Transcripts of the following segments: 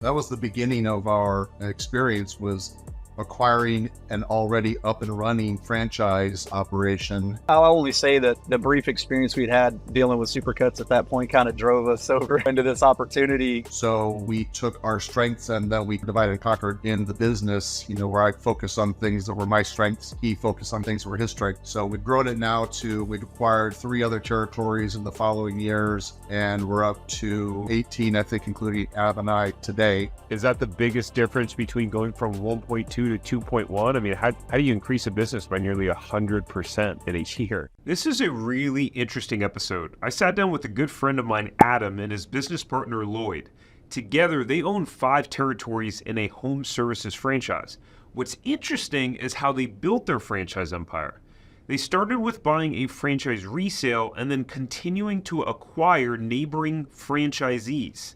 That was the beginning of our experience, was acquiring an already up and running franchise operation. I'll only say that the brief experience we'd had dealing with Supercuts at that point kind of drove us over into this opportunity. So we took our strengths and then we divided and conquered in the business, where I focused on things that were my strengths. He focused on things that were his strengths. So we've grown it now we've acquired 3 other territories in the following years, and we're up to 18, I think, including Adam and I today. Is that the biggest difference between going from 1.2 to 2.1? I mean, how do you increase a business by nearly 100% in a year? This is a really interesting episode. I sat down with a good friend of mine, Adam, and his business partner, Lloyd. Together, they own 5 territories in a home services franchise. What's interesting is how they built their franchise empire. They started with buying a franchise resale and then continuing to acquire neighboring franchisees.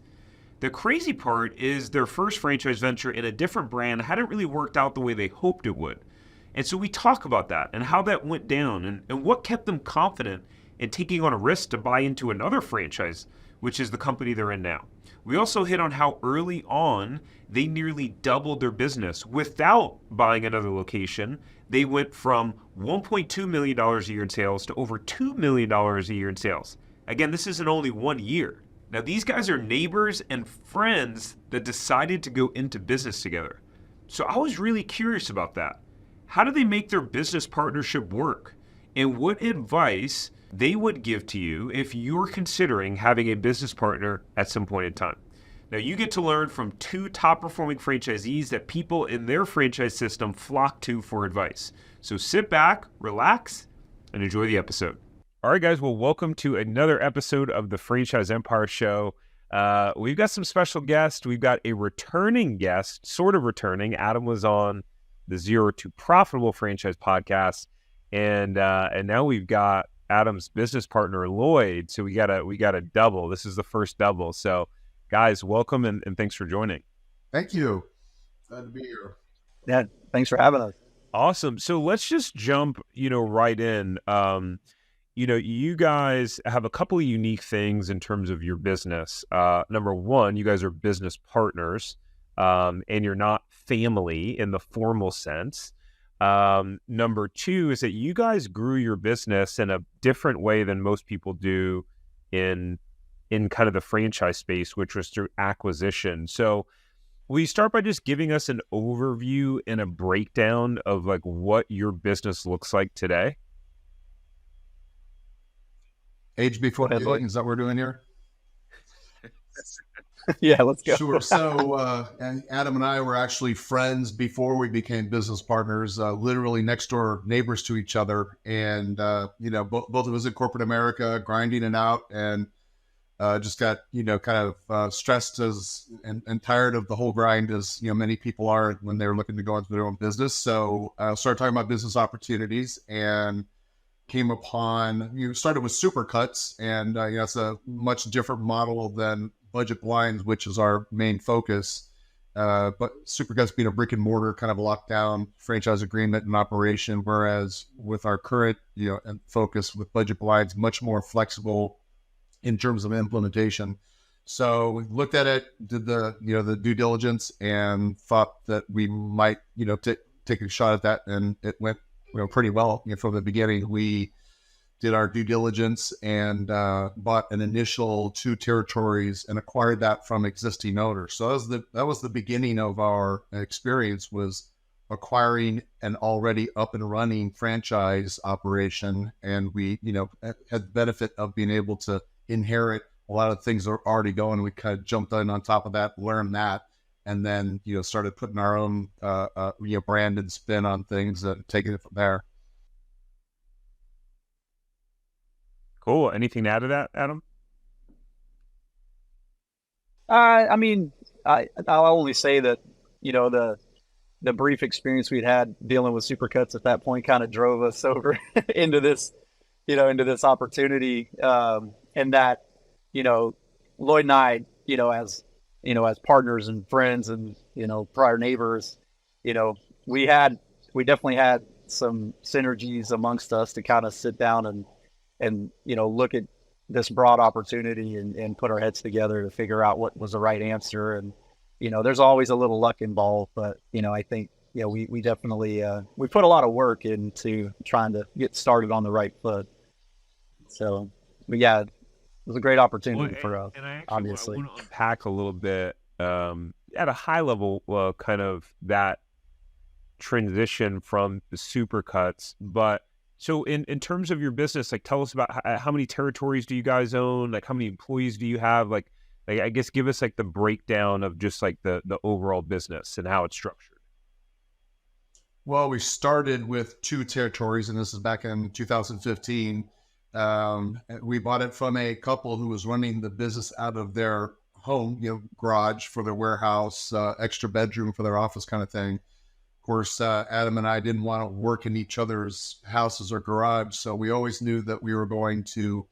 The crazy part is their first franchise venture in a different brand hadn't really worked out the way they hoped it would. And so we talk about that and how that went down and what kept them confident in taking on a risk to buy into another franchise, which is the company they're in now. We also hit on how early on they nearly doubled their business without buying another location. They went from $1.2 million a year in sales to over $2 million a year in sales. Again, this isn't only 1 year. Now, these guys are neighbors and friends that decided to go into business together. So I was really curious about that. How do they make their business partnership work? And what advice they would give to you if you're considering having a business partner at some point in time. Now, you get to learn from 2 top-performing franchisees that people in their franchise system flock to for advice. So sit back, relax, and enjoy the episode. All right, guys. Well, welcome to another episode of the Franchise Empire Show. We've got some special guests. We've got a returning guest, sort of returning. Adam was on the Zero to Profitable Franchise podcast, and now we've got Adam's business partner, Lloyd. So we got a double. This is the first double. So, guys, welcome and thanks for joining. Thank you. Glad to be here. Yeah, thanks for having us. Awesome. So let's just jump, right in. You guys have a couple of unique things in terms of your business. Number one, you guys are business partners, and you're not family in the formal sense. Number 2 is that you guys grew your business in a different way than most people do in kind of the franchise space, which was through acquisition. So will you start by just giving us an overview and a breakdown of like what your business looks like today? Age before dating, is that what we're doing here? Yeah, let's go. Sure. So and Adam and I were actually friends before we became business partners, literally next door neighbors to each other. And, both of us in corporate America, grinding it out, and just got, kind of stressed and tired of the whole grind, as, many people are when they're looking to go into their own business. So I started talking about business opportunities and came upon, started with Supercuts, and it's a much different model than budget blinds, which is our main focus. But Supercuts being a brick and mortar kind of lockdown franchise agreement and operation, whereas with our current, and focus with budget blinds, much more flexible in terms of implementation. So we looked at it, did the due diligence, and thought that we might, take a shot at that, and it went pretty well. From the beginning, we did our due diligence and bought an initial 2 territories and acquired that from existing owners. So that was the beginning of our experience, was acquiring an already up and running franchise operation. And we, had the benefit of being able to inherit a lot of things that are already going. We kind of jumped in on top of that, learned that, and then, started putting our own, brand and spin on things and taking it from there. Cool. Anything to add to that, Adam? I mean, I'll only say that, the brief experience we'd had dealing with Supercuts at that point kind of drove us over into this opportunity. And that, Lloyd and I, as partners and friends and, prior neighbors, we definitely had some synergies amongst us to kind of sit down and look at this broad opportunity and put our heads together to figure out what was the right answer. And there's always a little luck involved, but I think we definitely we put a lot of work into trying to get started on the right foot. So, but yeah, it was a great opportunity for us, and I actually obviously. want to unpack a little bit at a high level, kind of that transition from the supercuts. But so in terms of your business, like tell us about how many territories do you guys own? Like how many employees do you have? Like I guess give us like the breakdown of just like the overall business and how it's structured. Well, we started with 2 territories, and this is back in 2015. We bought it from a couple who was running the business out of their home, garage for their warehouse, extra bedroom for their office kind of thing. Of course, Adam and I didn't want to work in each other's houses or garage, so we always knew that we were going to,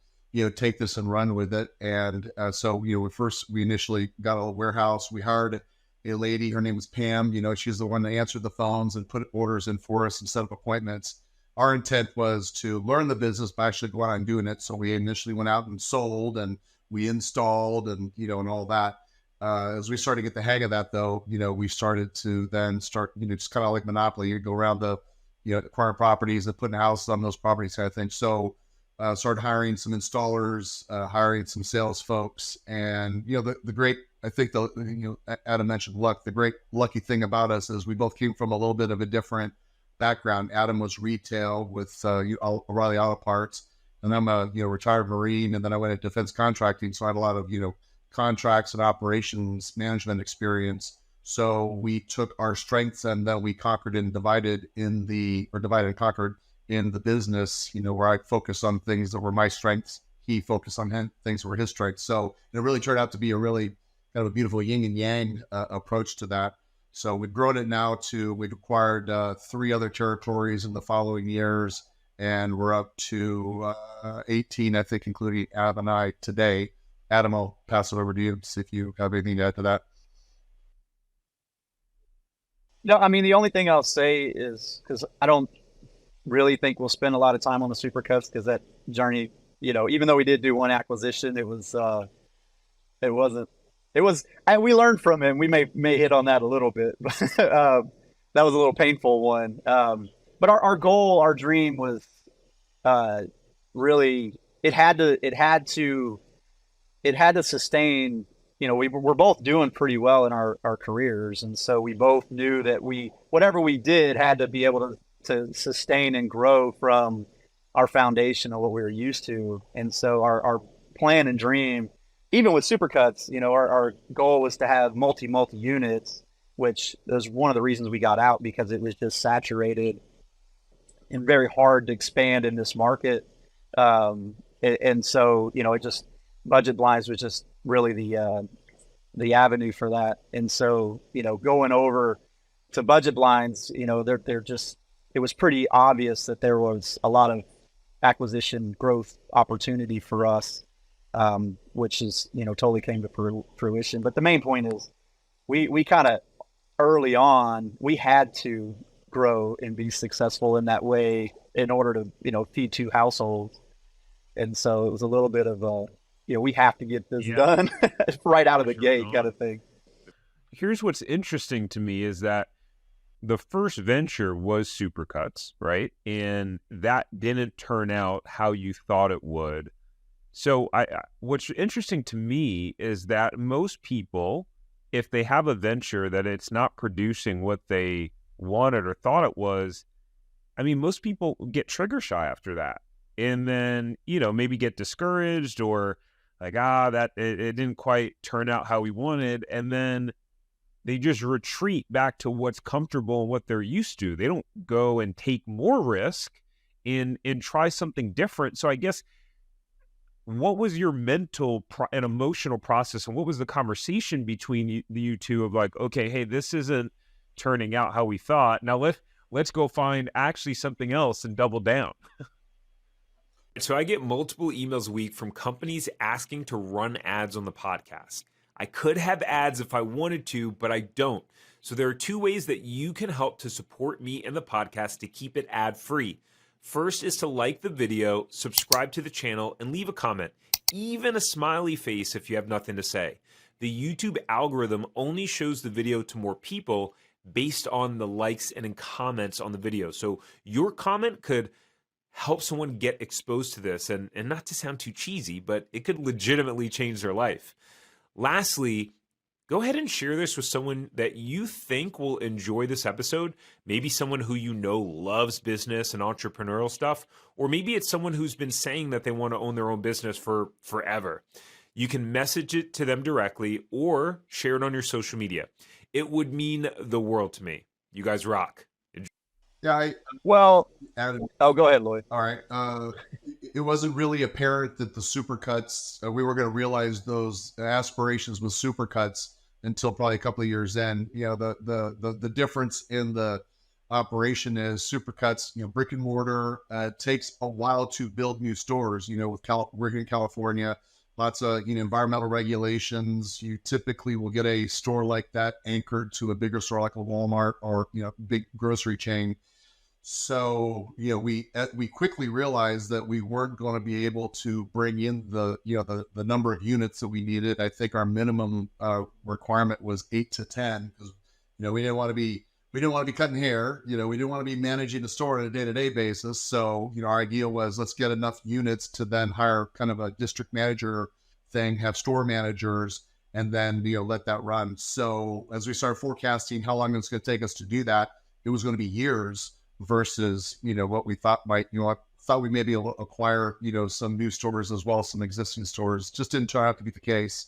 take this and run with it. And so, we initially got a warehouse. We hired a lady, her name was Pam. She's the one that answered the phones and put orders in for us and set up appointments. Our intent was to learn the business by actually going out and doing it. So we initially went out and sold, and we installed, and and all that. As we started to get the hang of that, though, we started to then just kind of like Monopoly. You go around the, acquiring properties and putting houses on those properties kind of thing. So started hiring some installers, hiring some sales folks, and the great, I think Adam mentioned luck. The great lucky thing about us is we both came from a little bit of a different background. Adam was retail with O'Reilly Auto Parts, and I'm a retired Marine, and then I went into defense contracting, so I had a lot of contracts and operations management experience. So we took our strengths and then we conquered and divided and conquered in the business, where I focus on things that were my strengths. He focused on things that were his strengths. So it really turned out to be a really kind of a beautiful yin and yang approach to that. So we've grown it now we've acquired 3 other territories in the following years, and we're up to 18, I think, including Adam and I today. Adam, I'll pass it over to you, see if you have anything to add to that. No, I mean, the only thing I'll say is, because I don't really think we'll spend a lot of time on the supercuts, because that journey, even though we did do one acquisition, it was, and we learned from it. We may hit on that a little bit, but that was a little painful one. But our goal, our dream was really, it had to sustain. We're both doing pretty well in our careers, and so we both knew that whatever we did had to be able to sustain and grow from our foundation of what we were used to. And so our plan and dream, even with supercuts, our goal was to have multi units, which was one of the reasons we got out, because it was just saturated and very hard to expand in this market. And so, it just, budget blinds was just really the avenue for that. And so, going over to budget blinds, they're just, it was pretty obvious that there was a lot of acquisition growth opportunity for us, which is, totally came to fruition. But the main point is we kind of early on, we had to grow and be successful in that way in order to, feed 2 households. And so it was a little bit of we have to get this done right out of the gate kind of thing. Here's what's interesting to me is that the first venture was supercuts, right? And that didn't turn out how you thought it would. So what's interesting to me is that most people, if they have a venture that it's not producing what they wanted or thought it was, I mean, most people get trigger shy after that. And then, maybe get discouraged or like, that it didn't quite turn out how we wanted. And then they just retreat back to what's comfortable and what they're used to. They don't go and take more risk and try something different. So I guess, what was your mental and emotional process, and what was the conversation between you two of like, okay, hey, this isn't turning out how we thought. Now let's go find actually something else and double down. So I get multiple emails a week from companies asking to run ads on the podcast. I could have ads if I wanted to, but I don't. So there are 2 ways that you can help to support me and the podcast to keep it ad-free. First is to like the video, subscribe to the channel, and leave a comment, even a smiley face if you have nothing to say. the YouTube algorithm only shows the video to more people based on the likes and comments on the video. So your comment could help someone get exposed to this, and not to sound too cheesy, but it could legitimately change their life. Lastly, go ahead and share this with someone that you think will enjoy this episode. Maybe someone who you know loves business and entrepreneurial stuff, or maybe it's someone who's been saying that they want to own their own business for forever. You can message it to them directly or share it on your social media. It would mean the world to me. You guys rock. Yeah, Well, added. go ahead, Lloyd. All right. It wasn't really apparent that the supercuts, we were going to realize those aspirations with supercuts until probably a couple of years in. You know, the difference in the operation is supercuts, brick and mortar, takes a while to build new stores. We're here in California, lots of, environmental regulations. You typically will get a store like that anchored to a bigger store like a Walmart or, big grocery chain. So, we quickly realized that we weren't going to be able to bring in the number of units that we needed. I think our minimum requirement was 8 to 10 because, we didn't want to be cutting hair. We didn't want to be managing the store on a day-to-day basis. So, our idea was let's get enough units to then hire kind of a district manager thing, have store managers, and then, let that run. So as we started forecasting how long it's going to take us to do that, it was going to be years versus, what we thought might, I thought we maybe acquire, some new stores as well as some existing stores. Just didn't turn out to be the case.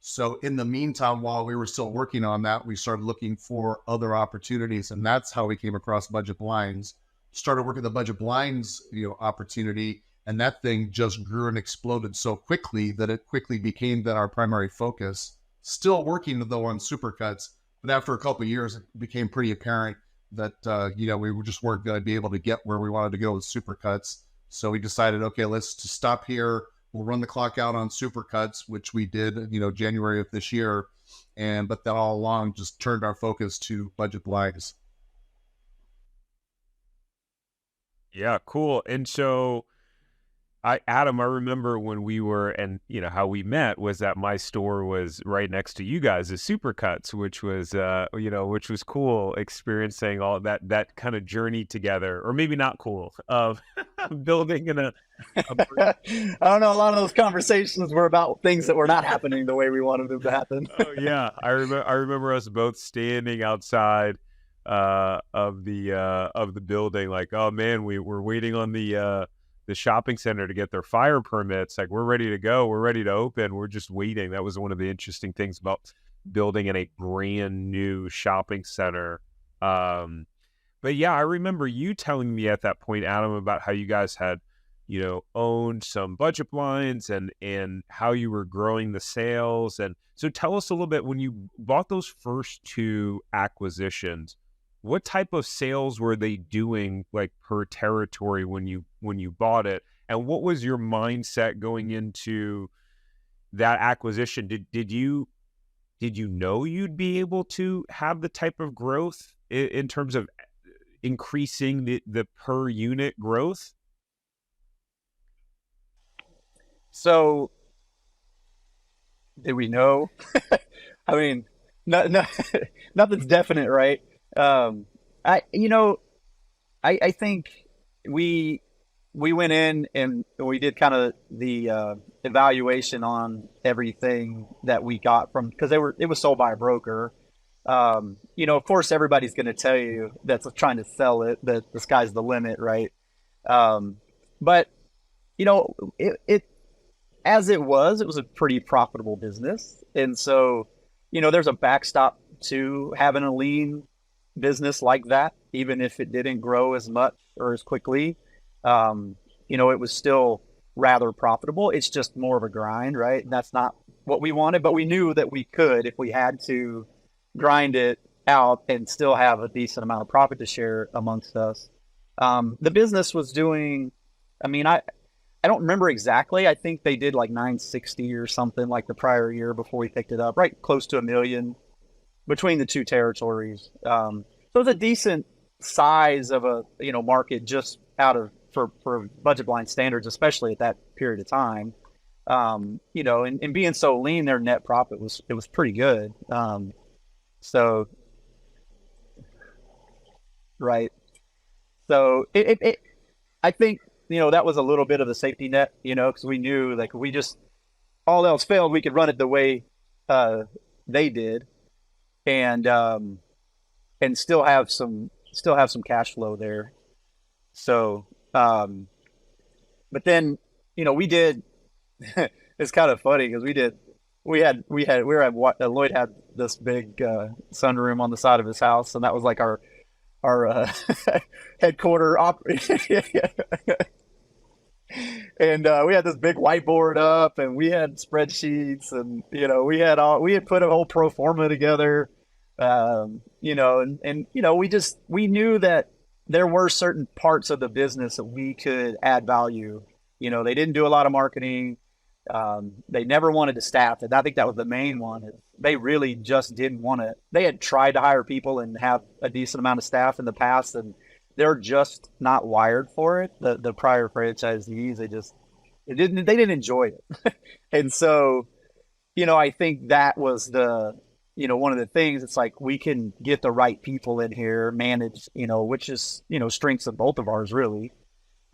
So in the meantime, while we were still working on that, we started looking for other opportunities. And that's how we came across budget blinds, started working the budget blinds, opportunity. And that thing just grew and exploded so quickly that it quickly became our primary focus. Still working though on supercuts, but after a couple of years, it became pretty apparent that, we just weren't going to be able to get where we wanted to go with supercuts. So we decided, okay, let's just stop here. We'll run the clock out on supercuts, which we did, January of this year. But that all along just turned our focus to budget blinds. Yeah, cool. And so Adam, I remember when we were, and how we met was that my store was right next to you guys' Supercuts, which was cool, experiencing all that kind of journey together, or maybe not cool, of building in a I don't know. A lot of those conversations were about things that were not happening the way we wanted them to happen. Oh yeah, I remember us both standing outside of the building, like, oh man, we're waiting on the shopping center to get their fire permits. Like, we're ready to go. We're ready to open. We're just waiting. That was one of the interesting things about building in a brand new shopping center. But yeah, I remember you telling me at that point, Adam, about how you guys had, owned some budget blinds and how you were growing the sales. And so tell us a little bit, when you bought those first two acquisitions, what type of sales were they doing, like, per territory when you bought it? And what was your mindset going into that acquisition? Did you know you'd be able to have the type of growth in terms of increasing the per unit growth? So, did we know? I mean, nothing's definite, right? I think we went in and we did kind of the evaluation on everything that we got from, because it was sold by a broker. Of course, everybody's going to tell you that's trying to sell it that the sky's the limit, right? But it as it was a pretty profitable business, and so there's a backstop to having a lean business like that. Even if it didn't grow as much or as quickly, it was still rather profitable. It's just more of a grind, right? And that's not what we wanted, but we knew that we could, if we had to, grind it out and still have a decent amount of profit to share amongst us. The business was doing, I don't remember exactly. I think they did like 960 or something like the prior year before we picked it up, right close to $1 million between the two territories. So it's a decent size of a market just for budget blind standards, especially at that period of time. you know, and being so lean, their net profit was pretty good. So right. So I think, you know, that was a little bit of the safety net, you know, because we knew like we just all else failed, we could run it the way they did, and still have some cash flow there. So, but then, you know, we did. It's kind of funny because Lloyd had this big sunroom on the side of his house, and that was like our headquarter and we had this big whiteboard up, and we had spreadsheets, and you know, we had put a whole pro forma together, you know, and you know, we knew that there were certain parts of the business that we could add value. You know, they didn't do a lot of marketing. They never wanted to staff it. I think that was the main one. They really just didn't want to. They had tried to hire people and have a decent amount of staff in the past, and they're just not wired for it. The prior franchisees, they didn't enjoy it. And so, you know, I think that was you know, one of the things. It's like we can get the right people in here, manage, you know, which is, you know, strengths of both of ours really,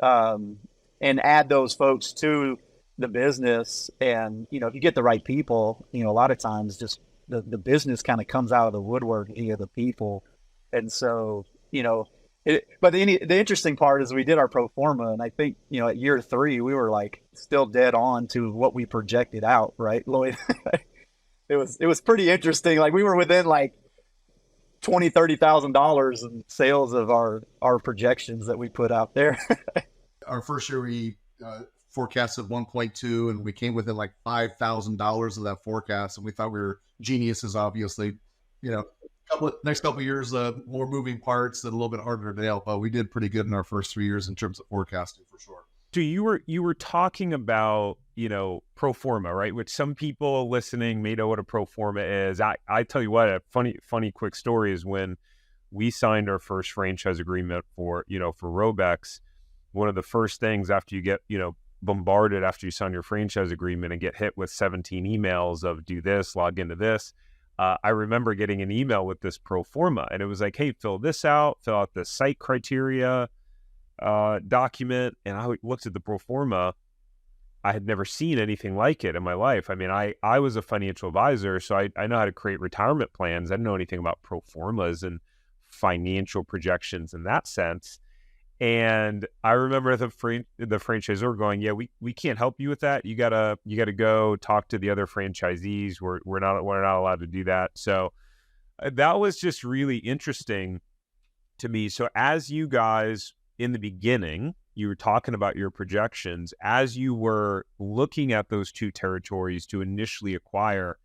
and add those folks to the business. And, you know, if you get the right people, you know, a lot of times just the business kind of comes out of the woodwork via the people. And so, you know, but the interesting part is we did our pro forma, and I think, you know, at year 3, we were like still dead on to what we projected out, right, Lloyd? It was pretty interesting. Like we were within like $20,000-$30,000 in sales of our projections that we put out there. Our first year, we forecasted 1.2, and we came within like $5,000 of that forecast, and we thought we were geniuses. Obviously, you know, next couple of years, more moving parts and a little bit harder to nail, but we did pretty good in our first 3 years in terms of forecasting for sure. So you were talking about, you know, pro forma, right? Which some people listening may know what a pro forma is. I tell you what, a funny quick story is when we signed our first franchise agreement for Robex. One of the first things after you get, you know, bombarded after you sign your franchise agreement and get hit with 17 emails of do this, log into this. I remember getting an email with this pro forma, and it was like, hey, fill this out, fill out the site criteria document. And I looked at the pro forma. I had never seen anything like it in my life. I mean, I was a financial advisor, so I know how to create retirement plans. I didn't know anything about pro formas and financial projections in that sense. And I remember the franchisor going, yeah, we can't help you with that. You gotta go talk to the other franchisees. We're not allowed to do that. So that was just really interesting to me. So as you guys in the beginning, you were talking about your projections, as you were looking at those 2 territories to initially acquire,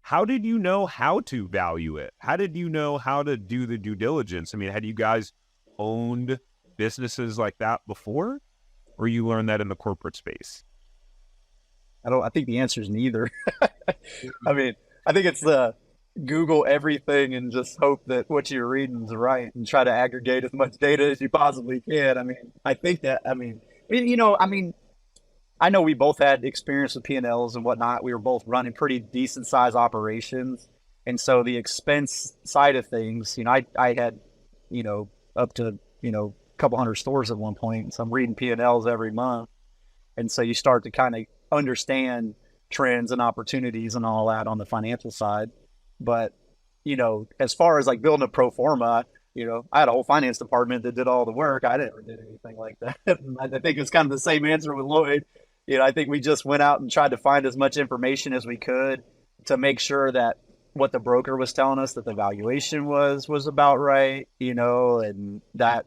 how did you know how to value it? How did you know how to do the due diligence? I mean, had you guys owned businesses like that before, or you learned that in the corporate space? I think the answer is neither. I mean, I think it's the Google everything and just hope that what you're reading is right, and try to aggregate as much data as you possibly can. I mean, I think that, you know, I know we both had experience with P&Ls and whatnot. We were both running pretty decent size operations. And so the expense side of things, you know, I had, you know, up to, you know, a couple hundred stores at one point. So I'm reading P&Ls every month. And so you start to kind of understand trends and opportunities and all that on the financial side. But, you know, as far as like building a pro forma, you know, I had a whole finance department that did all the work. I never did anything like that. I think it's kind of the same answer with Lloyd. You know, I think we just went out and tried to find as much information as we could to make sure that what the broker was telling us, that the valuation was about right, you know, and that,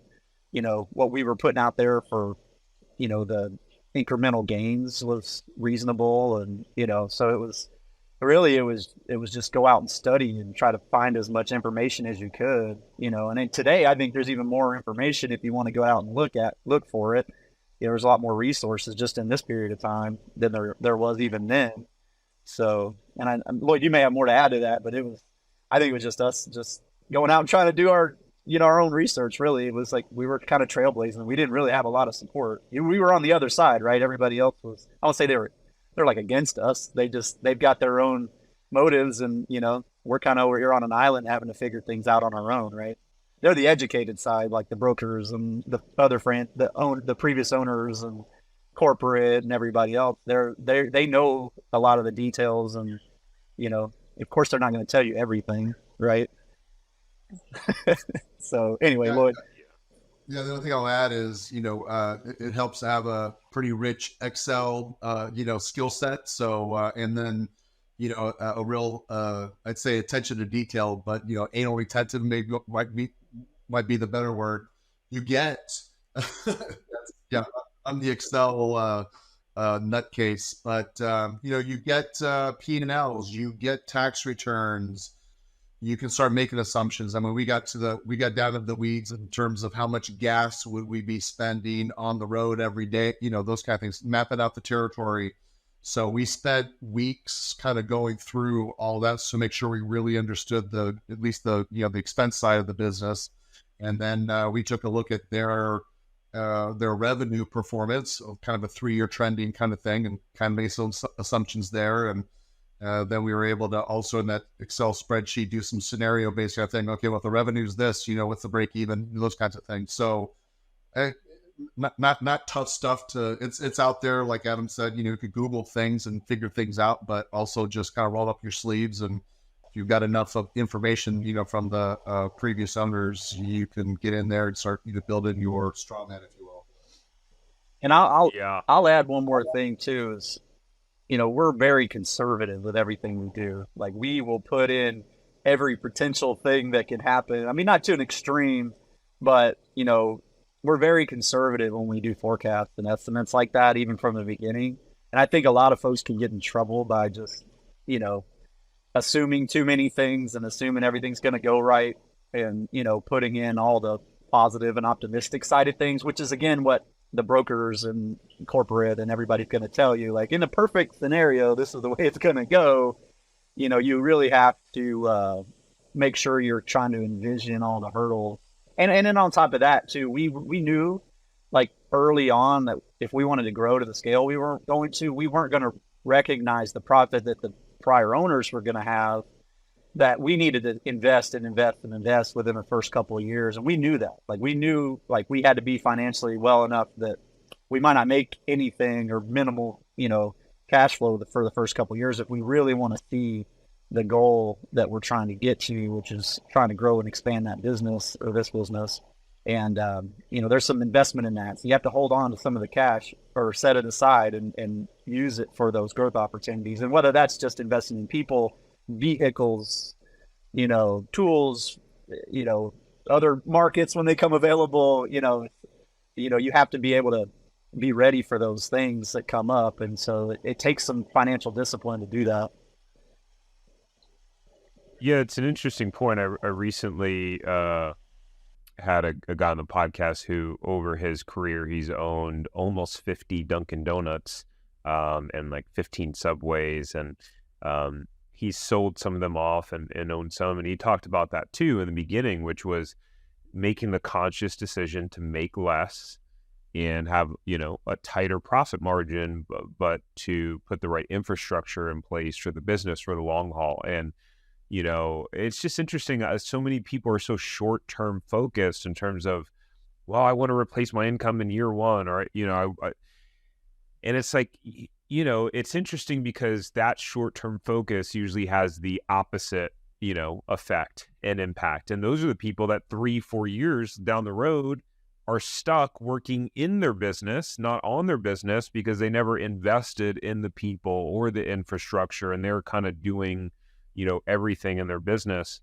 you know, what we were putting out there for, you know, the incremental gains was reasonable. And, you know, so it was just go out and study and try to find as much information as you could, you know. And then today, I think there's even more information if you want to go out and look for it. You know, there's a lot more resources just in this period of time than there was even then. So, and Lloyd, you may have more to add to that, but I think it was just us just going out and trying to do our own research. Really, it was like we were kind of trailblazing. We didn't really have a lot of support. We were on the other side, right? Everybody else was, I won't say they were they're like against us. They've got their own motives, and we're kind of over here on an island having to figure things out on our own, right? They're the educated side, like the brokers and the other the previous owners and corporate and everybody else. They know a lot of the details, and of course they're not going to tell you everything, right? So anyway, Yeah, Lloyd. yeah. The only thing I'll add is, it helps to have a pretty rich Excel, skill set. So, and then, a real, I'd say attention to detail, but, anal retentive might be the better word. You get, yeah, I'm the Excel, nutcase, but, you get, P&Ls, you get tax returns. You can start making assumptions. I mean, we got down to the weeds in terms of how much gas would we be spending on the road every day, those kind of things, mapping out the territory. So we spent weeks kind of going through all that to make sure we really understood at least the expense side of the business. And then we took a look at their revenue performance, kind of a 3-year trending kind of thing, and kind of made some assumptions there. And then we were able to also in that Excel spreadsheet do some scenario based kind of thing. Okay, well, if the revenue's this, what's the break even, those kinds of things. So not tough stuff it's out there. Like Adam said, you could Google things and figure things out, but also just kind of roll up your sleeves. And if you've got enough of information, from the previous owners, you can get in there and start building your straw man, if you will. And I'll add one more thing too is, we're very conservative with everything we do. Like we will put in every potential thing that can happen. I mean, not to an extreme, but we're very conservative when we do forecasts and estimates like that, even from the beginning. And I think a lot of folks can get in trouble by just, assuming too many things and assuming everything's going to go right, and, putting in all the positive and optimistic side of things, which is again what the brokers and corporate and everybody's going to tell you. Like in a perfect scenario, this is the way it's going to go. You really have to make sure you're trying to envision all the hurdles. And then on top of that too, we knew like early on that if we wanted to grow to the scale we weren't going to recognize the profit that the prior owners were going to have, that we needed to invest within the first couple of years. And we knew that. Like we knew like we had to be financially well enough that we might not make anything or minimal, cash flow for the first couple of years if we really want to see the goal that we're trying to get to, which is trying to grow and expand that business or this business. And, there's some investment in that. So you have to hold on to some of the cash or set it aside and use it for those growth opportunities. And whether that's just investing in people, vehicles, tools, other markets when they come available, you have to be able to be ready for those things that come up. And so it takes some financial discipline to do that. Yeah, it's an interesting point. I recently had a guy on the podcast who, over his career, he's owned almost 50 Dunkin' Donuts and like 15 Subways, and he's sold some of them off and owned some. And he talked about that too in the beginning, which was making the conscious decision to make less and have, a tighter profit margin, but to put the right infrastructure in place for the business for the long haul. And it's just interesting. So many people are so short-term focused in terms of, well, I want to replace my income in year one, or, and it's like, it's interesting because that short-term focus usually has the opposite, effect and impact. And those are the people that 3-4 years down the road are stuck working in their business, not on their business, because they never invested in the people or the infrastructure, and they're kind of doing everything in their business.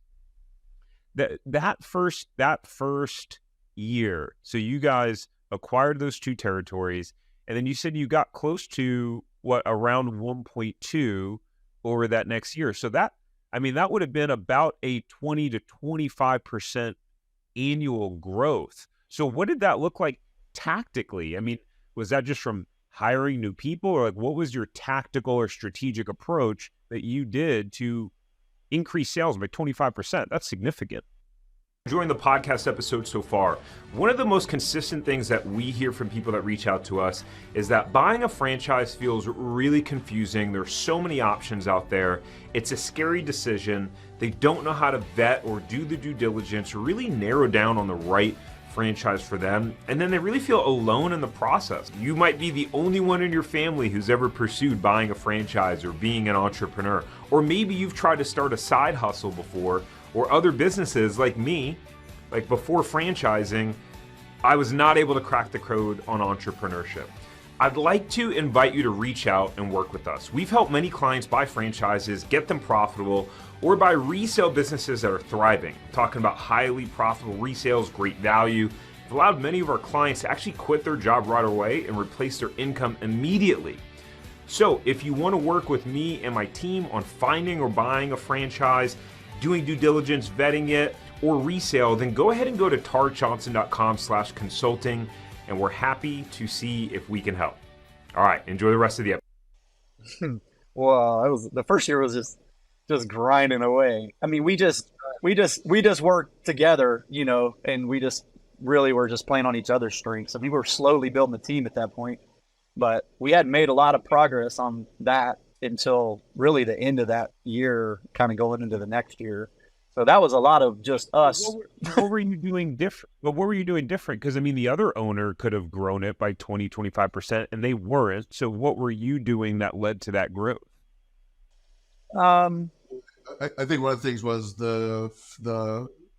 That first year, so you guys acquired those 2 territories, and then you said you got close to around 1.2 over that next year. So that would have been about a 20 to 25% annual growth. So what did that look like tactically? I mean, was that just from hiring new people, or like what was your tactical or strategic approach that you did to increase sales by 25%? That's significant. Enjoying the podcast episode so far. One of the most consistent things that we hear from people that reach out to us is that buying a franchise feels really confusing. There's so many options out there. It's a scary decision. They don't know how to vet or do the due diligence or really narrow down on the right franchise for them, and then they really feel alone in the process. You might be the only one in your family who's ever pursued buying a franchise or being an entrepreneur, or maybe you've tried to start a side hustle before, or other businesses like me. Like before franchising, I was not able to crack the code on entrepreneurship. I'd like to invite you to reach out and work with us. We've helped many clients buy franchises, get them profitable, or buy resale businesses that are thriving. I'm talking about highly profitable resales, great value. We've allowed many of our clients to actually quit their job right away and replace their income immediately. So if you want to work with me and my team on finding or buying a franchise, doing due diligence, vetting it, or resale, then go ahead and go to tarjohnson.com/consulting, and we're happy to see if we can help. All right, enjoy the rest of the episode. Well, the first year was just grinding away. I mean, we just worked together, you know, and we just really were just playing on each other's strengths. I mean, we were slowly building the team at that point, but we had made a lot of progress on that until really the end of that year, kind of going into the next year. So that was a lot of just us. What were you doing different? What were you doing different? Because I mean, the other owner could have grown it by 20, 25%, and they weren't. So what were you doing that led to that growth? I think one of the things was the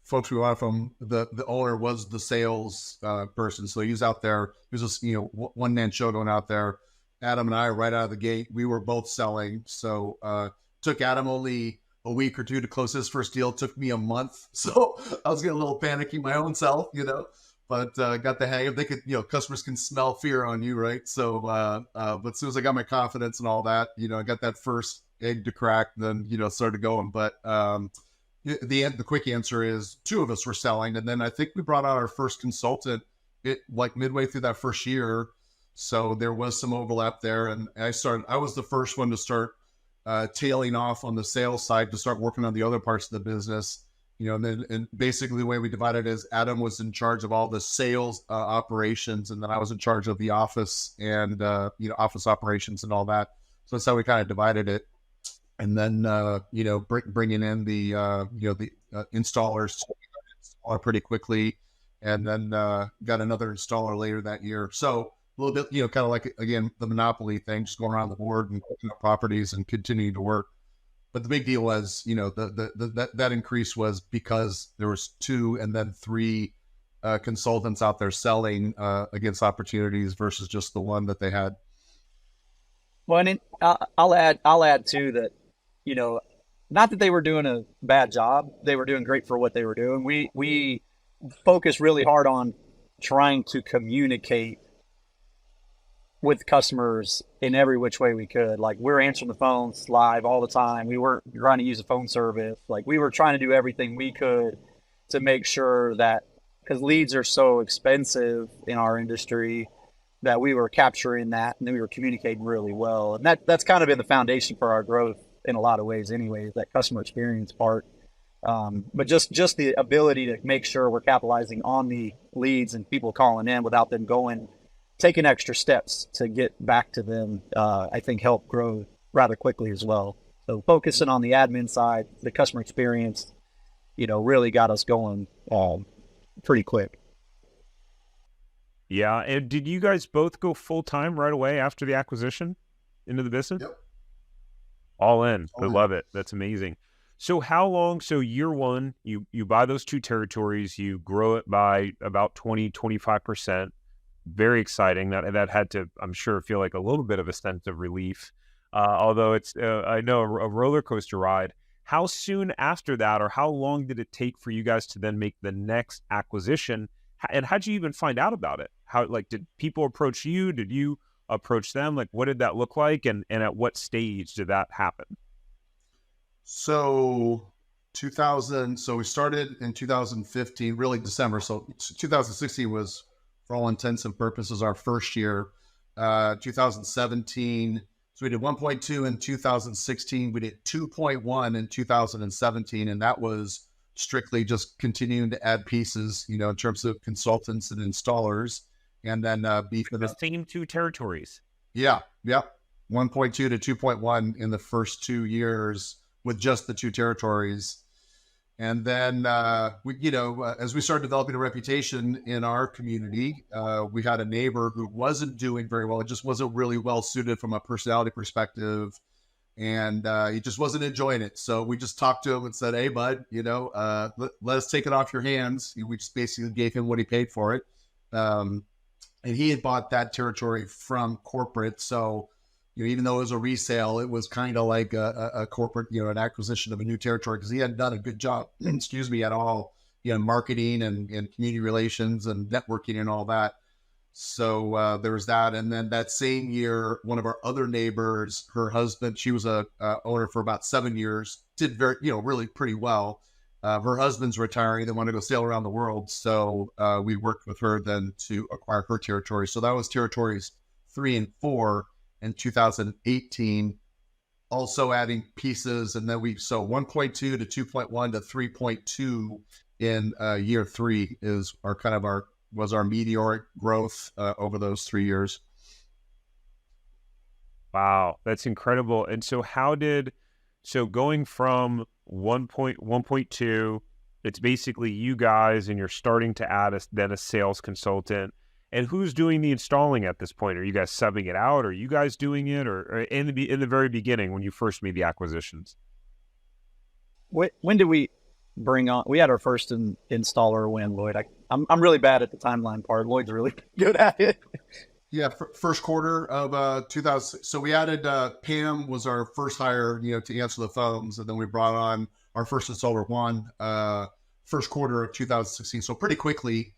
folks we wanted from the owner was the sales person. So he was out there. He was a one man show going out there. Adam and I, right out of the gate, we were both selling. So took Adam only a week or two to close his first deal. It took me a month. So I was getting a little panicky my own self, but got the hang of they could, customers can smell fear on you, right? So, but as soon as I got my confidence and all that, I got that first egg to crack, then, started going. But the quick answer is two of us were selling. And then I think we brought out our first consultant like midway through that first year. So there was some overlap there. And I was the first one to start tailing off on the sales side to start working on the other parts of the business, and basically the way we divided it is Adam was in charge of all the sales operations, and then I was in charge of the office and, office operations and all that. So that's how we kind of divided it. And then, bringing in the installers pretty quickly, and then got another installer later that year. So a little bit, kind of like, again, the monopoly thing, just going around the board and picking up properties and continuing to work. But the big deal was, that increase was because there was 2 and then 3 consultants out there selling against opportunities versus just the one that they had. Well, and I'll add too that, not that they were doing a bad job, they were doing great for what they were doing. We focused really hard on trying to communicate with customers in every which way we could. Like, we're answering the phones live all the time. We weren't trying to use a phone service. Like, we were trying to do everything we could to make sure that, because leads are so expensive in our industry, that we were capturing that and then we were communicating really well. And that's kind of been the foundation for our growth in a lot of ways anyways, that customer experience part. But just the ability to make sure we're capitalizing on the leads and people calling in without them taking extra steps to get back to them, I think helped grow rather quickly as well. So focusing on the admin side, the customer experience, really got us going pretty quick. Yeah. And did you guys both go full-time right away after the acquisition into the business? Yep. All in. I love it. That's amazing. So so year one, you buy those 2 territories, you grow it by about 20, 25%. Very exciting. That had to, I'm sure, feel like a little bit of a sense of relief. Although it's, I know, a roller coaster ride. How soon after that, or how long did it take for you guys to then make the next acquisition? And how'd you even find out about it? Did people approach you? Did you approach them? Like, what did that look like? And at what stage did that happen? So we started in 2015, really December. So 2016 was, for all intents and purposes, our first year. 2017, so we did 1.2 in 2016. We did 2.1 in 2017, and that was strictly just continuing to add pieces, in terms of consultants and installers, and then beef it The up. same two territories. Yeah, yep. 1.2 to 2.1 in the first 2 years with just the two territories. And then as we started developing a reputation in our community, we had a neighbor who wasn't doing very well. It just wasn't really well suited from a personality perspective, and he just wasn't enjoying it. So we just talked to him and said, "Hey, bud, let us take it off your hands." We just basically gave him what he paid for it, and he had bought that territory from corporate. So even though it was a resale, it was kind of like a corporate, an acquisition of a new territory, because he hadn't done a good job, at all, marketing and community relations and networking and all that. So there was that. And then that same year, one of our other neighbors, her husband, she was a owner for about 7 years, did very, really pretty well. Her husband's retiring. They want to go sail around the world. So we worked with her then to acquire her territory. So that was territories 3 and 4 in 2018, also adding pieces. And then 1.2 to 2.1 to 3.2 in year 3 was our meteoric growth over those 3 years. Wow, that's incredible. And so going from 1.2, it's basically you guys, and you're starting to add a sales consultant. And who's doing the installing at this point? Are you guys subbing it out? Are you guys doing it? Or in the very beginning when you first made the acquisitions? When did we bring on? We had our first installer when, Lloyd. I'm really bad at the timeline part. Lloyd's really good at it. Yeah, first quarter of 2000. So we added Pam was our first hire, to answer the phones, and then we brought on our first installer, Juan, first quarter of 2016. So pretty quickly.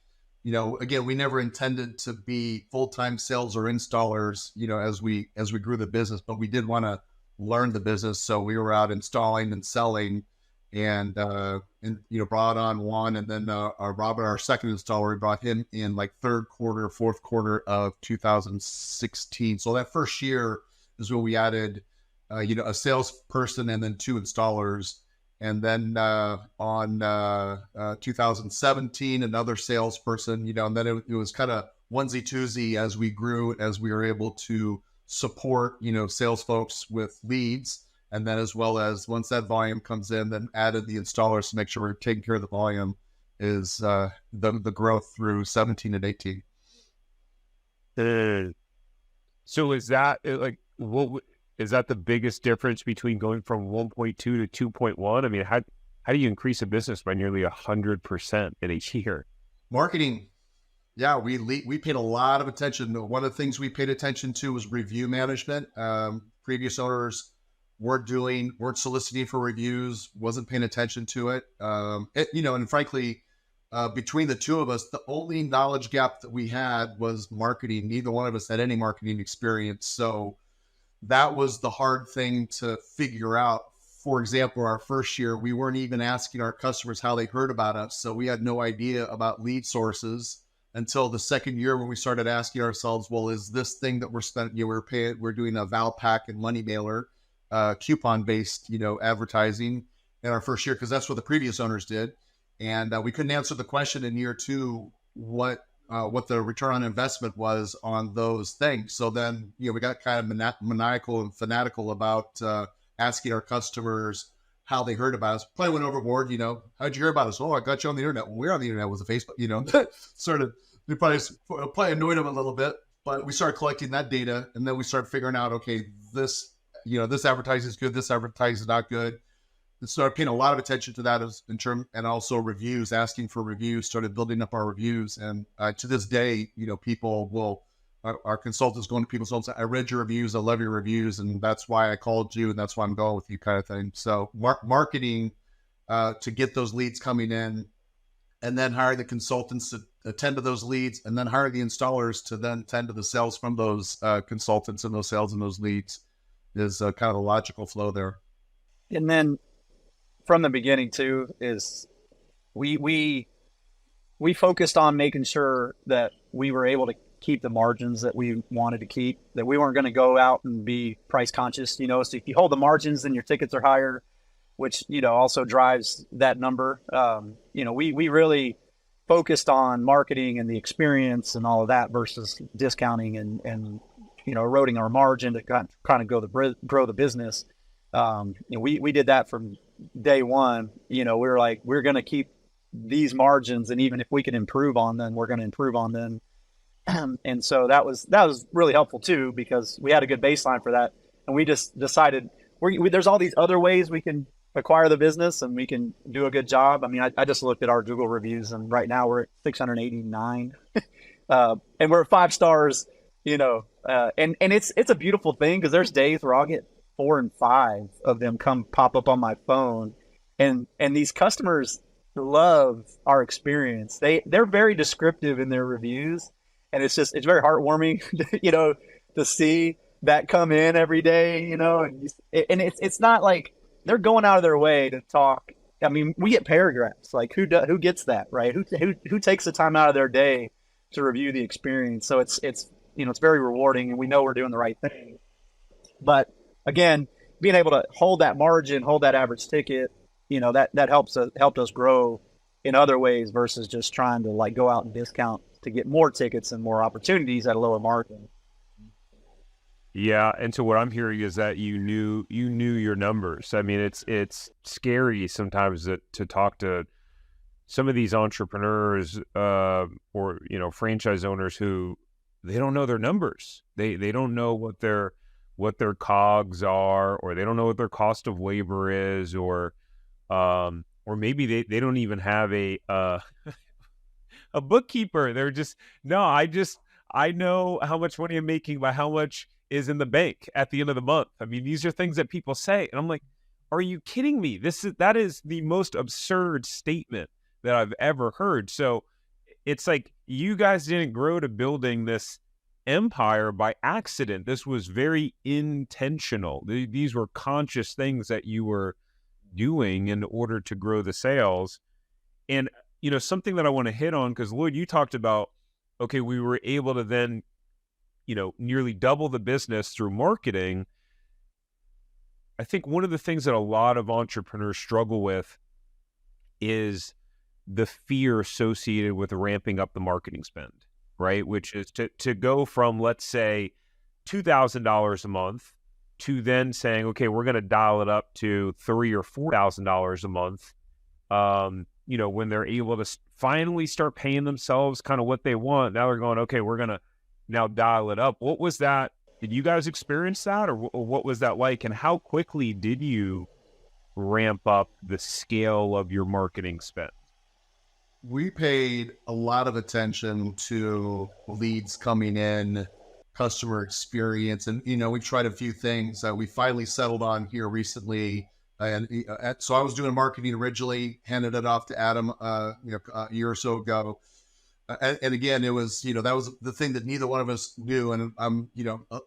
Again, we never intended to be full-time sales or installers, as we grew the business, but we did want to learn the business. So we were out installing and selling, and brought on Juan, and then Robert, our second installer, we brought him in like third quarter, fourth quarter of 2016. So that first year is when we added, a salesperson and then 2 installers. And then on 2017, another salesperson, and then it was kind of onesie twosie as we grew, as we were able to support, sales folks with leads. And then as well as once that volume comes in, then added the installers to make sure we're taking care of the volume is the growth through 17 and 18. So is that is that the biggest difference between going from 1.2 to 2.1? I mean, how do you increase a business by nearly 100% in a year? Marketing. Yeah, we paid a lot of attention. One of the things we paid attention to was review management. Previous owners weren't soliciting for reviews, wasn't paying attention to it. And frankly, between the two of us, the only knowledge gap that we had was marketing. Neither one of us had any marketing experience. So that was the hard thing to figure out. For example, our first year, we weren't even asking our customers how they heard about us. So we had no idea about lead sources until the second year when we started asking ourselves, well, is this thing that we're spending, we're doing a Valpak and money mailer, coupon-based, advertising in our first year, because that's what the previous owners did. And we couldn't answer the question in year 2, what the return on investment was on those things. So then, we got kind of maniacal and fanatical about asking our customers how they heard about us. Probably went overboard, how'd you hear about us? Oh, I got you on the internet. Well, we're on the internet with a Facebook, sort of, we probably annoyed them a little bit, but we started collecting that data, and then we started figuring out, okay, this advertising is good, this advertising is not good. And started paying a lot of attention to that and also reviews, asking for reviews, started building up our reviews. And to this day, our consultants going to people's homes, I read your reviews, I love your reviews, and that's why I called you, and that's why I'm going with you, kind of thing. So marketing to get those leads coming in, and then hire the consultants to attend to those leads, and then hire the installers to then tend to the sales from those consultants and those sales and those leads is kind of the logical flow there. And then from the beginning too, is we focused on making sure that we were able to keep the margins that we wanted to keep, that we weren't going to go out and be price conscious. So if you hold the margins, then your tickets are higher. which, also drives that number. We really focused on marketing and the experience and all of that versus discounting and eroding our margin to kind of grow the business. We did that from day one. We were like, we're going to keep these margins, and even if we can improve on them, we're going to improve on them. And so that was really helpful too, because we had a good baseline for that, and we just decided there's all these other ways we can acquire the business and we can do a good job. I mean, I just looked at our Google reviews, and right now we're at 689, and we're at 5 stars. And it's a beautiful thing, because there's days where I'll get 4 and 5 of them pop up on my phone, and these customers love our experience. They're very descriptive in their reviews, and it's very heartwarming, to see that come in every day, and it's not like they're going out of their way to talk. I mean, we get paragraphs, like who gets that, right? Who takes the time out of their day to review the experience? So it's very rewarding, and we know we're doing the right thing. But again, being able to hold that margin, hold that average ticket, that helped us grow in other ways versus just trying to like go out and discount to get more tickets and more opportunities at a lower margin. Yeah, and so what I'm hearing is that you knew your numbers. I mean, it's scary sometimes to talk to some of these entrepreneurs or franchise owners who they don't know their numbers. They don't know what their COGS are, or they don't know what their cost of labor is, or maybe they don't even have a a bookkeeper. They're just, no, I know how much money I'm making by how much is in the bank at the end of the month. I mean, these are things that people say, and I'm like, are you kidding me? That is the most absurd statement that I've ever heard. So it's like, you guys didn't grow to building this empire by accident. This was very intentional. These were conscious things that you were doing in order to grow the sales. And, something that I want to hit on, because Lloyd, you talked about, okay, we were able to then, nearly double the business through marketing. I think one of the things that a lot of entrepreneurs struggle with is the fear associated with ramping up the marketing spend, right? Which is to go from, let's say, $2,000 a month to then saying, okay, we're going to dial it up to $3,000 or $4,000 a month. When they're able to finally start paying themselves kind of what they want, now they're going, okay, we're going to now dial it up. What was that? Did you guys experience that, or what was that like? And how quickly did you ramp up the scale of your marketing spend? We paid a lot of attention to leads coming in, customer experience, and we tried a few things that we finally settled on here recently. And so I was doing marketing originally, handed it off to Adam, a year or so ago. And again, it was, that was the thing that neither one of us knew. And I'm,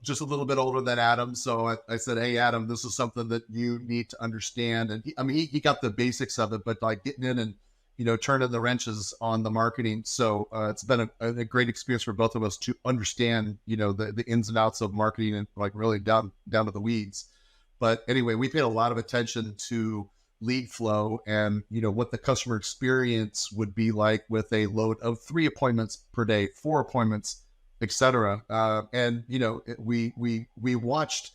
just a little bit older than Adam. So I said, hey, Adam, this is something that you need to understand. And he got the basics of it, but like getting in and, turning the wrenches on the marketing. So it's been a great experience for both of us to understand, the ins and outs of marketing and like really down to the weeds. But anyway, we paid a lot of attention to lead flow and, what the customer experience would be like with a load of 3 appointments per day, 4 appointments, etc. And, we watched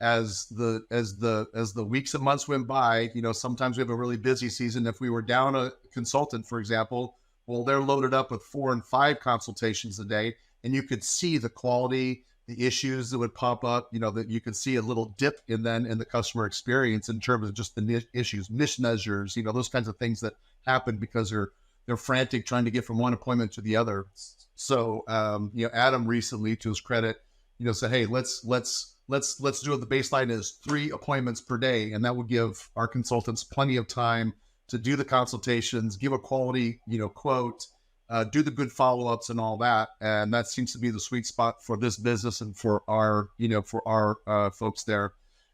as the weeks and months went by. Sometimes we have a really busy season. If we were down a consultant, for example, well, they're loaded up with 4 and 5 consultations a day, and you could see the quality, the issues that would pop up, that you could see a little dip in the customer experience in terms of just the issues, mismeasures, those kinds of things that happen because they're frantic trying to get from one appointment to the other. So, Adam recently, to his credit, said, hey, let's do it. The baseline is 3 appointments per day. And that would give our consultants plenty of time to do the consultations, give a quality, quote, do the good follow-ups and all that. And that seems to be the sweet spot for this business and for our folks there.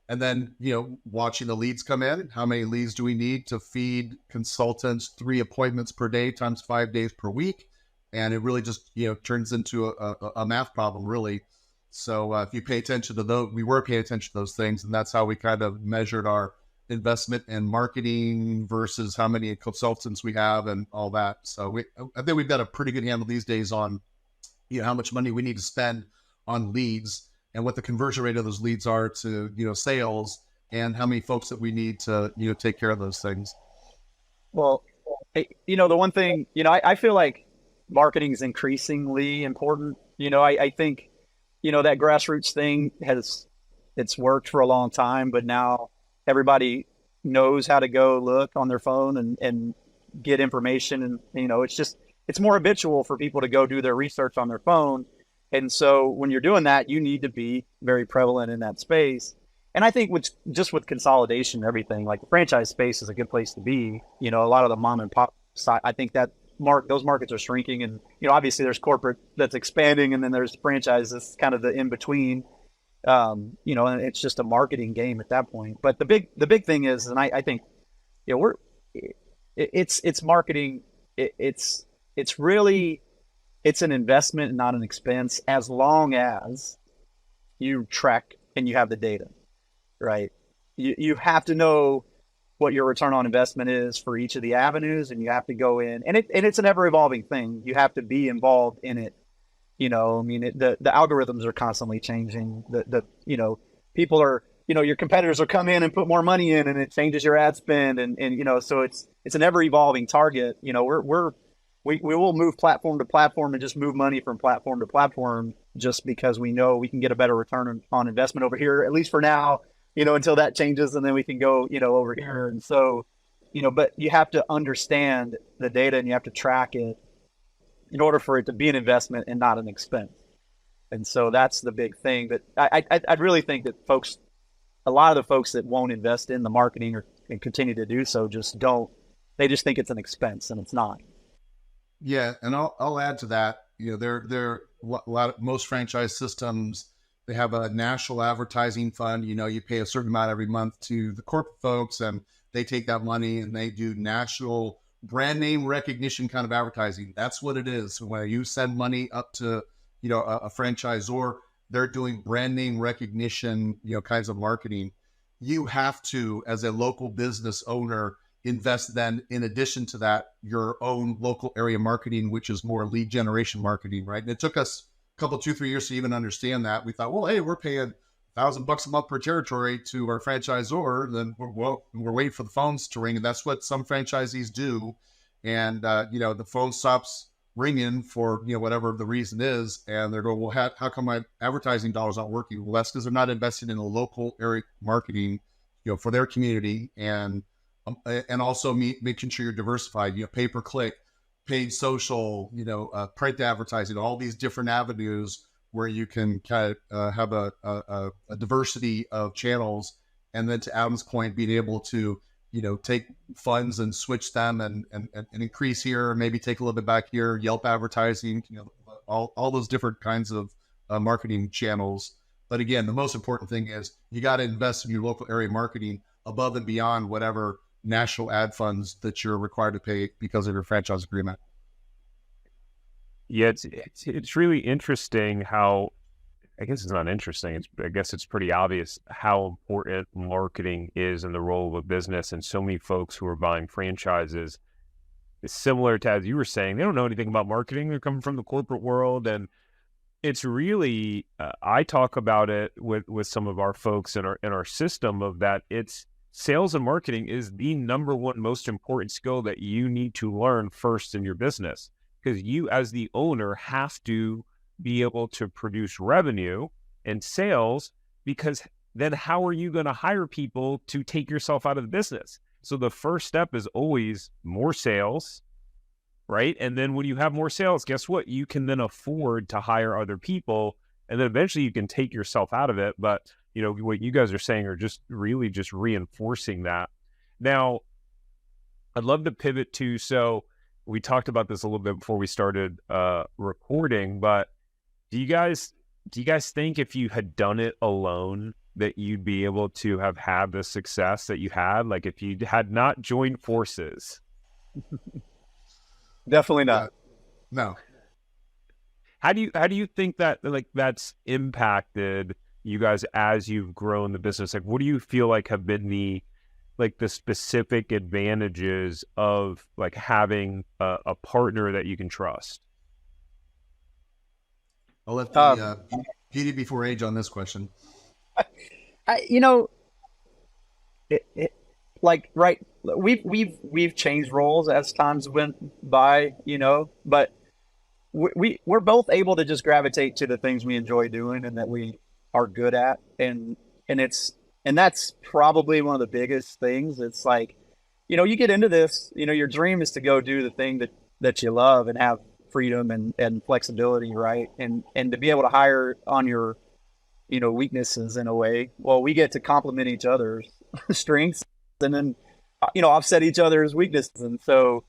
And then, watching the leads come in, how many leads do we need to feed consultants 3 appointments per day times 5 days per week? And it really just, turns into a math problem, really. So if you pay attention to those, we were paying attention to those things. And that's how we kind of measured our investment in marketing versus how many consultants we have and all that. So I think we've got a pretty good handle these days on, how much money we need to spend on leads and what the conversion rate of those leads are to, sales, and how many folks that we need to, take care of those things. Well, the one thing, I feel like marketing is increasingly important. I think, that grassroots thing it's worked for a long time, but now everybody knows how to go look on their phone and get information. And, it's more habitual for people to go do their research on their phone. And so when you're doing that, you need to be very prevalent in that space. And I think with consolidation and everything, like the franchise space is a good place to be. A lot of the mom and pop side, I think that those markets are shrinking, and obviously there's corporate that's expanding, and then there's franchise that's kind of the in between. And it's just a marketing game at that point. But the big thing is, and I think, it's marketing. It's really an investment and not an expense, as long as you track and you have the data. Right. You have to know what your return on investment is for each of the avenues, and you have to go in, and it's an ever evolving thing. You have to be involved in it. The algorithms are constantly changing. People are, your competitors will come in and put more money in, and it changes your ad spend. And so it's an ever evolving target. We will move platform to platform and just move money from platform to platform, just because we know we can get a better return on investment over here, at least for now, until that changes, and then we can go, over here. And so, but you have to understand the data, and you have to track it in order for it to be an investment and not an expense. And so that's the big thing that I really think that a lot of the folks that won't invest in the marketing and continue to do so they just think it's an expense, and it's not. Yeah. And I'll add to that, most franchise systems, they have a national advertising fund. You pay a certain amount every month to the corporate folks, and they take that money and they do national brand name recognition kind of advertising. That's what it is. When you send money up to, a franchisor, they're doing brand name recognition, kinds of marketing. You have to, as a local business owner, invest then, in addition to that, your own local area marketing, which is more lead generation marketing, right? And it took us a couple, 2-3 years to even understand that. We thought, well, hey, we're paying $1,000 a month per territory to our franchisor. Then we're waiting for the phones to ring. And that's what some franchisees do. And, the phone stops ringing for, whatever the reason is. And they're going, well, how come my advertising dollars aren't working? Well, that's because they're not investing in a local area marketing, for their community. And also making sure you're diversified, pay-per-click, paid social, print advertising, all these different avenues where you can kind of have a diversity of channels. And then, to Adam's point, being able to, take funds and switch them and increase here, maybe take a little bit back here, Yelp advertising, all those different kinds of marketing channels. But again, the most important thing is you got to invest in your local area marketing above and beyond whatever national ad funds that you're required to pay because of your franchise agreement. Yeah, it's really interesting how, I guess it's not interesting, I guess it's pretty obvious how important marketing is in the role of a business. And so many folks who are buying franchises, it's similar to, as you were saying, they don't know anything about marketing. They're coming from the corporate world. And it's really, I talk about it with some of our folks in our system, of that it's sales and marketing is the number one most important skill that you need to learn first in your business, because you, as the owner, have to be able to produce revenue and sales, because then how are you going to hire people to take yourself out of the business? So the first step is always more sales, right? And then when you have more sales, guess what? You can then afford to hire other people, and then eventually you can take yourself out of it. But what you guys are saying are just really just reinforcing that. Now, I'd love to pivot to, so we talked about this a little bit before we started recording, but do you guys think if you had done it alone that you'd be able to have had the success that you had? Like, if you had not joined forces? Definitely not. No. How do you think that, like, that's impacted you guys as you've grown the business? Like, what do you feel like have been the like the specific advantages of like having a partner that you can trust? I'll let the beauty before age on this question. You know, like, right, we've changed roles as times went by, you know, but we're both able to just gravitate to the things we enjoy doing and that we are good at, and it's and that's probably one of the biggest things. It's like, you know, you get into this, you know, your dream is to go do the thing that you love and have freedom and flexibility, right? And to be able to hire on your, you know, weaknesses in a way. Well, we get to complement each other's strengths and then, you know, offset each other's weaknesses. And so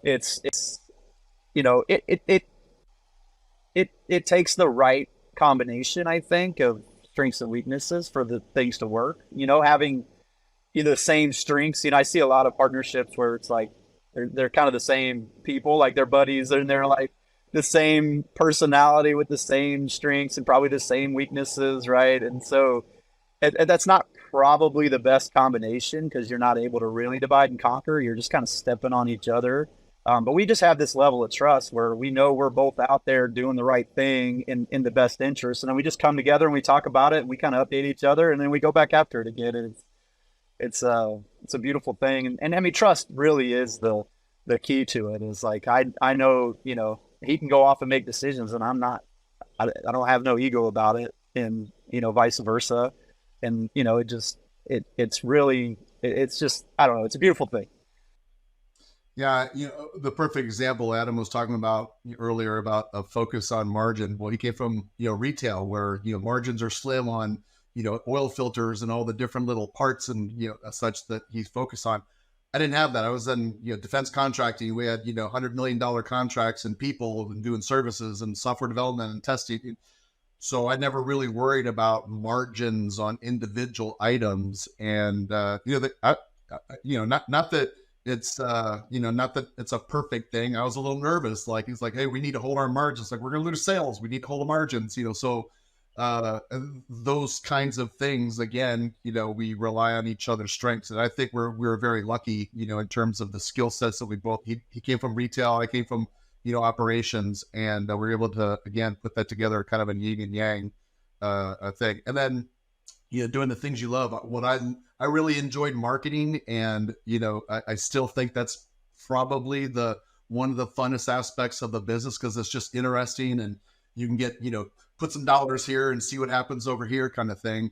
it's you know, it takes the right combination, I think, of strengths and weaknesses for the things to work. You know, having, you know, the same strengths. You know, I see a lot of partnerships where it's like they're kind of the same people, like they're buddies, and they're like the same personality with the same strengths and probably the same weaknesses, right? And so and that's not probably the best combination because you're not able to really divide and conquer. You're just kind of stepping on each other. But we just have this level of trust where we know we're both out there doing the right thing in the best interest. And then we just come together and we talk about it and we kind of update each other and then we go back after it again. And it's a beautiful thing. And I mean, trust really is the key to it. Is like, I know, you know, he can go off and make decisions and I don't have no ego about it, and, you know, vice versa. And, you know, it's really, it's just, I don't know, it's a beautiful thing. Yeah, you know, the perfect example Adam was talking about earlier about a focus on margin. Well, he came from, you know, retail where, you know, margins are slim on, you know, oil filters and all the different little parts and, you know, such that he's focused on. I didn't have that. I was in, you know, defense contracting. We had, you know, $100 million contracts and people and doing services and software development and testing. So I never really worried about margins on individual items. And, you know, not that it's, you know, not that it's a perfect thing. I was a little nervous. Like, he's like, hey, we need to hold our margins. Like, we're going to lose sales. We need to hold the margins, you know, so those kinds of things, again, you know, we rely on each other's strengths. And I think we're very lucky, you know, in terms of the skill sets that we both, he came from retail. I came from, you know, operations, and we were able to, again, put that together, kind of a yin and yang thing. And then, you know, doing the things you love. What I really enjoyed marketing, and, you know, I still think that's probably one of the funnest aspects of the business, because it's just interesting and you can get, you know, put some dollars here and see what happens over here, kind of thing.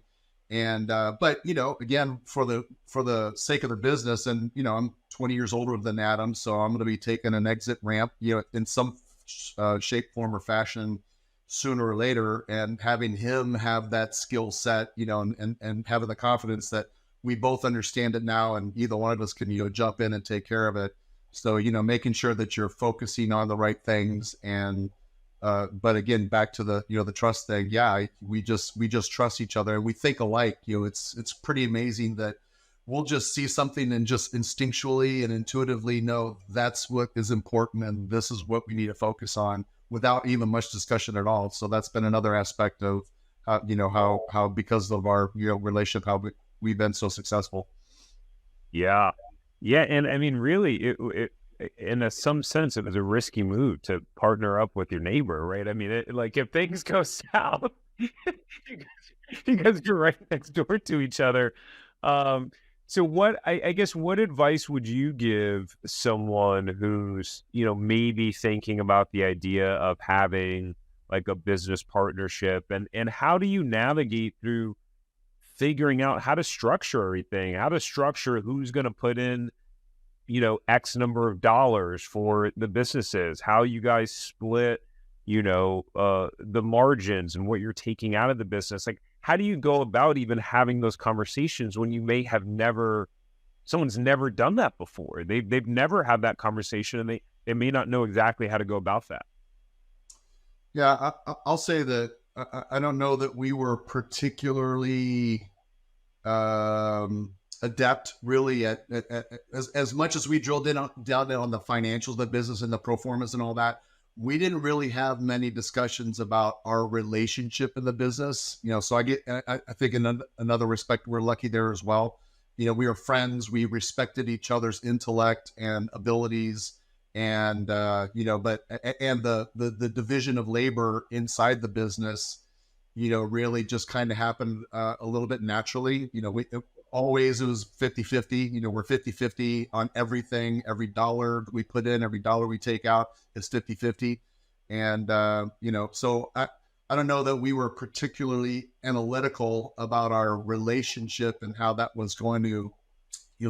And but, you know, again, for the sake of the business, and, you know, I'm 20 years older than Adam, so I'm going to be taking an exit ramp, you know, in some shape, form, or fashion sooner or later, and having him have that skill set, you know, and having the confidence that we both understand it now, and either one of us can, you know, jump in and take care of it. So, you know, making sure that you're focusing on the right things. And but again, back to the, you know, the trust thing. Yeah, we just trust each other and we think alike. You know, it's pretty amazing that we'll just see something and just instinctually and intuitively know that's what is important and this is what we need to focus on without even much discussion at all. So that's been another aspect of you know, how because of our, you know, relationship, how we've been so successful. Yeah. Yeah. And I mean, really, it in some sense, it was a risky move to partner up with your neighbor, right? I mean, like, if things go south, because you're right next door to each other. So what, I guess, what advice would you give someone who's, you know, maybe thinking about the idea of having like a business partnership, and how do you navigate through figuring out how to structure everything, how to structure who's going to put in, you know, X number of dollars for the businesses, how you guys split, you know, the margins and what you're taking out of the business. Like, how do you go about even having those conversations when you may have someone's never done that before? They've never had that conversation, and they may not know exactly how to go about that. Yeah, I'll say that I don't know that we were particularly adept really at as much as we drilled down on the financials of the business and the pro formas and all that. We didn't really have many discussions about our relationship in the business, you know. So I think in another respect, we're lucky there as well. we were friends. We respected each other's intellect and abilities, and the division of labor inside the business, really just kind of happened a little bit naturally. Always it was 50-50. We're 50-50 on everything. Every dollar we put in, every dollar we take out is 50-50. And, so I don't know that we were particularly analytical about our relationship and how that was going to,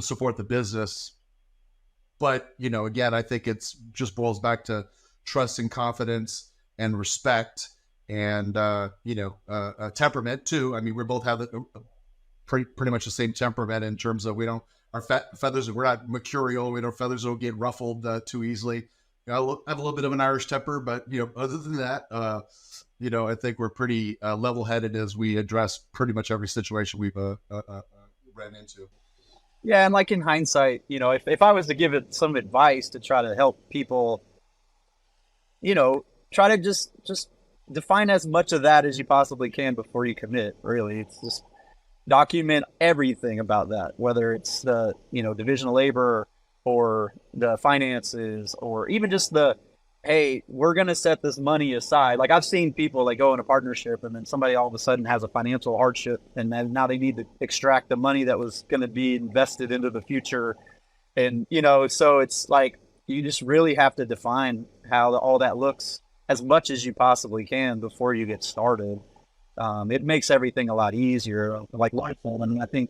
support the business. But, again, I think it's just boils back to trust and confidence and respect and, temperament too. I mean, we both have pretty much the same temperament in terms of our feathers, we're not mercurial. Feathers don't get ruffled too easily. I have a little bit of an Irish temper, but, other than that, I think we're pretty level-headed as we address pretty much every situation we've ran into. Yeah, and like in hindsight, if I was to give it some advice to try to help people, try to just define as much of that as you possibly can before you commit. Really, it's just document everything about that, whether it's the division of labor or the finances, or even just hey, we're going to set this money aside. Like I've seen people go in a partnership and then somebody all of a sudden has a financial hardship and then now they need to extract the money that was going to be invested into the future. And, so it's like, you just really have to define how all that looks as much as you possibly can before you get started. It makes everything a lot easier. Like Lloyd said, I think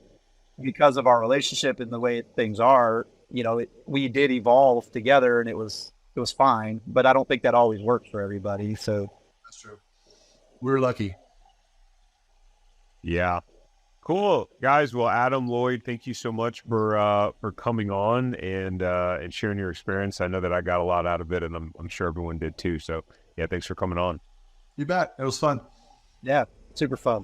because of our relationship and the way things are, we did evolve together and it was fine, but I don't think that always works for everybody. So that's true. We're lucky. Yeah. Cool, guys. Well, Adam, Lloyd, thank you so much for coming on and sharing your experience. I know that I got a lot out of it, and I'm sure everyone did too. So yeah, thanks for coming on. You bet. It was fun. Yeah, super fun.